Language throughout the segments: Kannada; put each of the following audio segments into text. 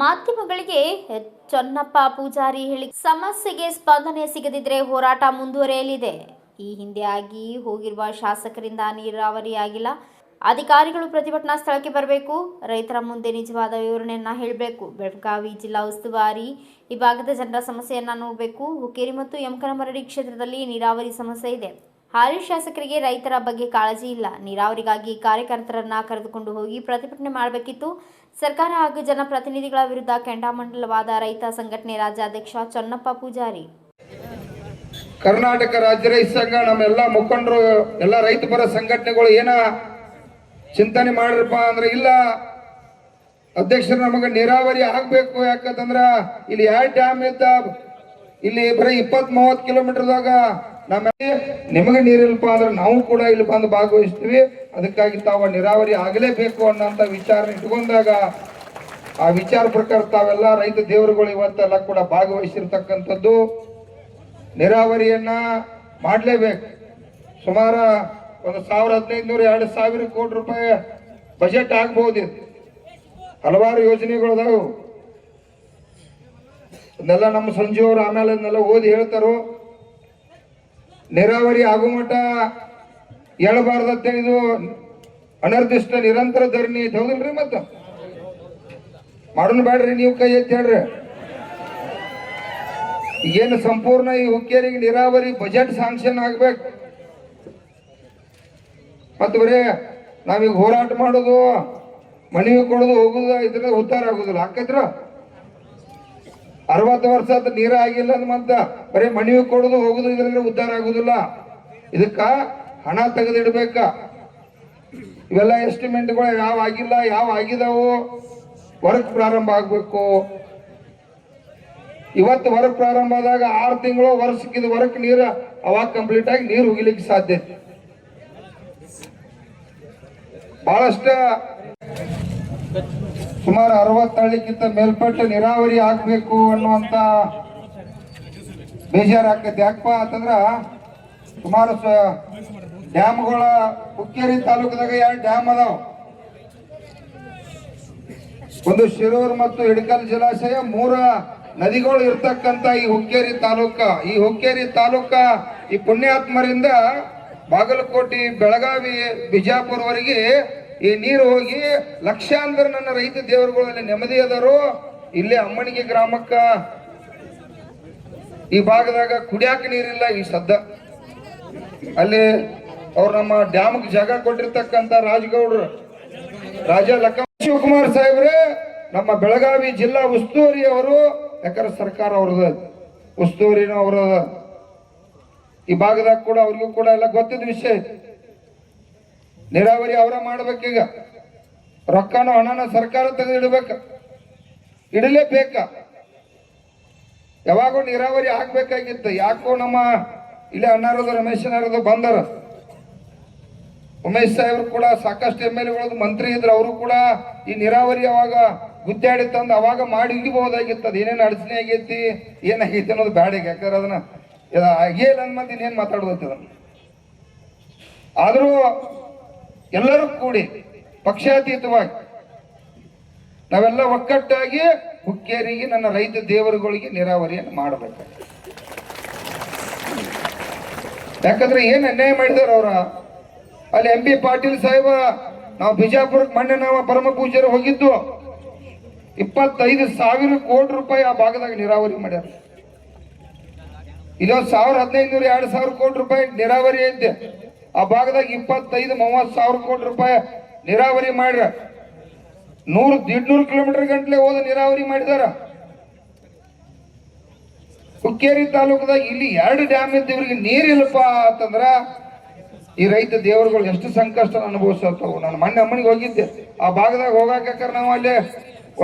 ಮಾಧ್ಯಮಗಳಿಗೆ ಚೊನ್ನಪ್ಪ ಪೂಜಾರಿ ಹೇಳಿ ಸಮಸ್ಯೆಗೆ ಸ್ಪಂದನೆ ಸಿಗದಿದ್ದರೆ ಹೋರಾಟ ಮುಂದುವರಿಯಲಿದೆ. ಈ ಹಿಂದೆ ಆಗಿ ಹೋಗಿರುವ ಶಾಸಕರಿಂದ ನೀರಾವರಿ ಆಗಿಲ್ಲ. ಅಧಿಕಾರಿಗಳು ಪ್ರತಿಭಟನಾ ಸ್ಥಳಕ್ಕೆ ಬರಬೇಕು. ರೈತರ ಮುಂದೆ ನಿಜವಾದ ವಿವರಣೆಯನ್ನ ಹೇಳಬೇಕು. ಬೆಳಗಾವಿ ಜಿಲ್ಲಾ ಉಸ್ತುವಾರಿ ಈ ಭಾಗದ ಜನರ ಸಮಸ್ಯೆಯನ್ನ ನೋಡಬೇಕು. ಹುಕ್ಕೇರಿ ಮತ್ತು ಯಮಕನಮರಡಿ ಕ್ಷೇತ್ರದಲ್ಲಿ ನೀರಾವರಿ ಸಮಸ್ಯೆ ಇದೆ. ಹಾಲಿ ಶಾಸಕರಿಗೆ ರೈತರ ಬಗ್ಗೆ ಕಾಳಜಿ ಇಲ್ಲ. ನೀರಾವರಿಗಾಗಿ ಕಾರ್ಯಕರ್ತರನ್ನ ಕರೆದುಕೊಂಡು ಹೋಗಿ ಪ್ರತಿಭಟನೆ ಮಾಡಬೇಕಿತ್ತು. ಸರ್ಕಾರ ಹಾಗೂ ಜನಪ್ರತಿನಿಧಿಗಳ ವಿರುದ್ಧ ಕೆಂಡಾಮಂಡಲವಾದ ರೈತ ಸಂಘಟನೆ ರಾಜ್ಯಾಧ್ಯಕ್ಷ ಚೊನ್ನಪ್ಪ ಪೂಜಾರಿ. ಕರ್ನಾಟಕ ರಾಜ್ಯ ರೈತ ಸಂಘ ನಮ್ಮೆಲ್ಲ ಮುಖಂಡರು ಎಲ್ಲ ರೈತ ಪರ ಸಂಘಟನೆಗಳು ಏನ ಚಿಂತನೆ ಮಾಡಿರಪ್ಪ ಅಂದ್ರೆ ಇಲ್ಲ ಅಧ್ಯಕ್ಷರು ನಮಗೆ ನೀರಾವರಿ ಆಗ್ಬೇಕು. ಯಾಕಂತಂದ್ರ ಇಲ್ಲಿ 2 ಡ್ಯಾಮ್ ಇದ್ದ ಇಲ್ಲಿ ಬರೀ 20-30 ಕಿಲೋಮೀಟರ್ದಾಗ ನಿಮಗೆ ನೀರಿಲ್ಪ ಅಂದ್ರೆ ನಾವು ಕೂಡ ಇಲ್ಲಿ ಬಂದು ಭಾಗವಹಿಸ್ತೀವಿ. ಅದಕ್ಕಾಗಿ ತಾವು ನೀರಾವರಿ ಆಗಲೇಬೇಕು ಅನ್ನೋಂಥ ವಿಚಾರ ಇಟ್ಕೊಂಡಾಗ ಆ ವಿಚಾರ ಪ್ರಕಾರ ತಾವೆಲ್ಲ ರೈತ ದೇವರುಗಳು ಇವತ್ತೆಲ್ಲ ಕೂಡ ಭಾಗವಹಿಸಿರ್ತಕ್ಕಂಥದ್ದು. ನೀರಾವರಿಯನ್ನ ಮಾಡಲೇಬೇಕು. ಸುಮಾರು 1,500-2,000 ಕೋಟಿ ರೂಪಾಯಿ ಬಜೆಟ್ ಆಗ್ಬಹುದು. ಹಲವಾರು ಯೋಜನೆಗಳು ಅದಾವು. ಅದನ್ನೆಲ್ಲ ನಮ್ಮ ಸಂಜೀವರು ಆಮೇಲೆ ಅದನ್ನೆಲ್ಲ ಓದಿ ಹೇಳ್ತಾರೋ. ನೀರಾವರಿ ಆಗೋ ಮಟ್ಟ ಹೇಳಬಾರ್ದಂತ ಇದು ಅನಿರ್ದಿಷ್ಟ ನಿರಂತರ ಧರಣಿ ಹೌದಿಲ್ರಿ. ಮತ್ತ ಮಾಡೋಣ ಬೇಡ್ರಿ, ನೀವು ಕೈ ಎತ್ತಿ ಹೇಳ್ರಿ. ಈಗೇನು ಸಂಪೂರ್ಣ ಈ ಹುಕ್ಕೇರಿಗೆ ನೀರಾವರಿ ಬಜೆಟ್ ಸ್ಯಾಂಕ್ಷನ್ ಆಗ್ಬೇಕು. ಮತ್ತು ಬರೇ ನಾವೀಗ ಹೋರಾಟ ಮಾಡೋದು ಮನವಿ ಕೊಡೋದು ಹೋಗುದು ಇದ್ರ ಉದ್ಧಾರ ಆಗುದಿಲ್ಲ. ಹಾಕಿದ್ರ 60 ವರ್ಷ ಆತ ನೀರ ಆಗಿಲ್ಲ ಅಂತ ಬರೀ ಮನವಿ ಕೊಡೋದು ಹೋಗುದು ಇದ್ರಲ್ಲಿ ಉದ್ಧಾರ ಆಗುದಿಲ್ಲ. ಇದಕ್ಕ ಹಣ ತೆಗೆದಿಡ್ಬೇಕ. ಇವೆಲ್ಲ ಎಸ್ಟಿಮೇಟ್ಗಳು ಯಾವ ಆಗಿಲ್ಲ ಯಾವ ಆಗಿದಾವು ವರ್ಕ್ ಪ್ರಾರಂಭ ಆಗ್ಬೇಕು. ಇವತ್ತು ವರ್ಕ್ ಪ್ರಾರಂಭ ಆದಾಗ 6 ತಿಂಗಳು ವರ್ಷಕ್ಕಿದ ವರ್ಕ್ ನೀರು ಅವಾಗ ಕಂಪ್ಲೀಟ್ ಆಗಿ ನೀರು ಹೋಗ್ಲಿಕ್ಕೆ ಸಾಧ್ಯ. ಬಹಳಷ್ಟ ಸುಮಾರು 60 ಹಳ್ಳಿಕ್ಕಿಂತ ಮೇಲ್ಪಟ್ಟ ನೀರಾವರಿ ಆಗ್ಬೇಕು ಅನ್ನುವಂತ ಬೇಜಾರಾಗ್ತೈತಿ. ಯಾಕಪ್ಪ ಅಂತಂದ್ರ ಸುಮಾರು ಡ್ಯಾಮ್ಗಳ ಹುಕ್ಕೇರಿ ತಾಲೂಕದಾಗ 2 ಡ್ಯಾಮ್ ಅದಾವ. ಒಂದು ಶಿರೂರು ಮತ್ತು ಹಿಡಕಲ್ ಜಲಾಶಯ, 3 ನದಿಗಳು ಇರ್ತಕ್ಕಂಥ ಈ ಹುಕ್ಕೇರಿ ತಾಲೂಕ. ಈ ಹುಕ್ಕೇರಿ ತಾಲೂಕ ಈ ಪುಣ್ಯಾತ್ಮರಿಂದ ಬಾಗಲಕೋಟೆ, ಬೆಳಗಾವಿ, ಬಿಜಾಪುರವರೆಗೆ ಈ ನೀರು ಹೋಗಿ ಲಕ್ಷಾಂತರ ನನ್ನ ರೈತ ದೇವರುಗಳಲ್ಲಿ ನೆಮ್ಮದಿ ಅದಾರು. ಇಲ್ಲಿ ಅಮ್ಮಣಿಗೆ ಗ್ರಾಮಕ್ಕ ಈ ಭಾಗದಾಗ ಕುಡಿಯಾಕ ನೀರಿಲ್ಲ. ಈ ಸದ್ದ ಅಲ್ಲಿ ಅವ್ರು ನಮ್ಮ ಡ್ಯಾಮ್ಗೆ ಜಾಗ ಕೊಟ್ಟಿರ್ತಕ್ಕಂಥ ರಾಜಗೌಡ್ರು ರಾಜ ಶಿವಕುಮಾರ್ ಸಾಹೇಬ್ರೆ ನಮ್ಮ ಬೆಳಗಾವಿ ಜಿಲ್ಲಾ ಉಸ್ತುವಾರಿ ಅವರು. ಯಾಕಂದ್ರೆ ಸರ್ಕಾರ ಅವ್ರದ ಉಸ್ತುವಾರಿನೂ ಅವ್ರದ. ಈ ಭಾಗದಾಗ ಕೂಡ ಅವ್ರಿಗೂ ಕೂಡ ಎಲ್ಲ ಗೊತ್ತಿದ್ದ ವಿಷಯ. ನೀರಾವರಿ ಅವರ ಮಾಡ್ಬೇಕೀಗ. ರೊಕ್ಕನೂ ಹಣನ ಸರ್ಕಾರ ತೆಗೆದಿಡ್ಬೇಕ, ಇಡಲೇಬೇಕ. ಯಾವಾಗೂ ನೀರಾವರಿ ಆಗ್ಬೇಕಾಗಿತ್ತು. ಯಾಕೋ ನಮ್ಮ ಇಲ್ಲಿ ಅಣ್ಣಾರದು ರಮೇಶನರದು ಬಂದರ. ಉಮೇಶ್ ಸಾಹೇಬ್ರು ಕೂಡ ಸಾಕಷ್ಟು MLA ಮಂತ್ರಿ ಇದ್ರು. ಅವರು ಕೂಡ ಈ ನೀರಾವರಿ ಅವಾಗ ಗುದ್ದಾಡಿ ತಂದು ಅವಾಗ ಮಾಡಿ ಇಗಿಬಹುದಾಗಿತ್ತು. ಅದು ಏನೇನು ಅಡಚಣೆ ಆಗೈತಿ ಏನಾಗೈತಿ ಅನ್ನೋದು ಬ್ಯಾಡ. ಯಾಕಂದ್ರೆ ಅದನ್ನ ಆಗಿಲ್ಲ ಅನ್ಮಂದು ಇನ್ನೇನು ಮಾತಾಡೋದು. ಆದರೂ ಎಲ್ಲರೂ ಕೂಡಿ ಪಕ್ಷಾತೀತವಾಗಿ ನಾವೆಲ್ಲ ಒಕ್ಕಟ್ಟಾಗಿ ಹುಕ್ಕೇರಿಗೆ ನನ್ನ ರೈತ ದೇವರುಗಳಿಗೆ ನೀರಾವರಿಯನ್ನು ಮಾಡಬೇಕು. ಯಾಕಂದ್ರೆ ಏನು ಅನ್ಯಾಯ ಮಾಡಿದಾರ ಅವ್ರ. ಅಲ್ಲಿ MP ಪಾಟೀಲ್ ಸಾಹೇಬ ನಾವು ಬಿಜಾಪುರಕ್ಕೆ ಮೊನ್ನೆ ನಾವು ಪರಮ ಪೂಜ್ಯರು ಹೋಗಿದ್ದು. 25,000 ಕೋಟಿ ರೂಪಾಯಿ ಆ ಭಾಗದಾಗ ನೀರಾವರಿ ಮಾಡ್ಯಾರ. ಇಲ್ಲೊಂದು 1,000, 1,500, 2,000 ಕೋಟಿ ರೂಪಾಯಿ ನೀರಾವರಿ ಐತೆ. ಆ ಭಾಗದಾಗ 25-30 ಕೋಟಿ ರೂಪಾಯಿ ನೀರಾವರಿ ಮಾಡ್ರ. 100-150 ಕಿಲೋಮೀಟರ್ ಗಂಟ್ಲೆ ಹೋದ ನೀರಾವರಿ ಮಾಡಿದಾರ. ಹುಕ್ಕೇರಿ ತಾಲೂಕದಾಗ ಇಲ್ಲಿ 2 ಡ್ಯಾಮ್ ಇದ್ದ ಇವ್ರಿಗೆ ನೀರಿಲ್ಲಪ್ಪ ಅಂತಂದ್ರ ಈ ರೈತ ದೇವರುಗಳು ಎಷ್ಟು ಸಂಕಷ್ಟ ಅನುಭವಿಸತ್ತವು. ನಾನು ಮೊನ್ನೆ ಅಮ್ಮನಿಗೆ ಹೋಗಿದ್ದೆ. ಆ ಭಾಗದಾಗ ಹೋಗಾಕ ನಾವು ಅಲ್ಲಿ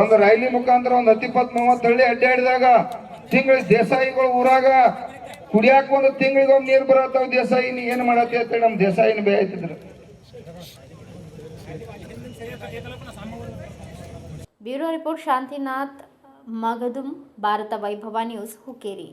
ಒಂದು ರೈಲಿ ಮುಖಾಂತರ ಒಂದು 10-20-30 ಹಳ್ಳಿ ಅಡ್ಡಾಡಿದಾಗ ತಿಂಗಳಿಗೆ ದೇಸಾಯಿಗಳು ಊರಾಗ ಕುಡಿಯಾಕ ಒಂದು ತಿಂಗಳಿಗೊಮ್ಮೆ ನೀರು ಬರತ್ತಾವ. ದೇಸಾಯಿ ನೀ ಏನು ಮಾಡತ್ತೆ ಅಂತೇಳಿ ನಮ್ಮ ದೇಸಾಯಿನ ಬೇಯ್ತಿದ್ರು. ಬ್ಯೂರೋ ರಿಪೋರ್ಟ್ ಶಾಂತಿನಾಥ್ ಮಗದುಂ, ಭಾರತ ವೈಭವ news, Hukkeri.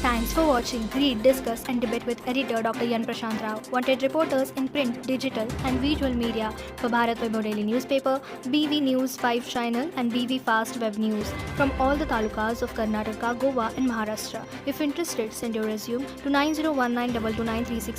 Thanks for watching. Read, discuss, and debate with editor Dr. Yan Prashant Rao. Wanted reporters in print, digital, and visual media for Bharat Vaibhav Daily Newspaper, BV News 5 Channel, and BV Fast Web News from all the talukas of Karnataka, Goa, and Maharashtra. If interested, send your resume to 9019229369.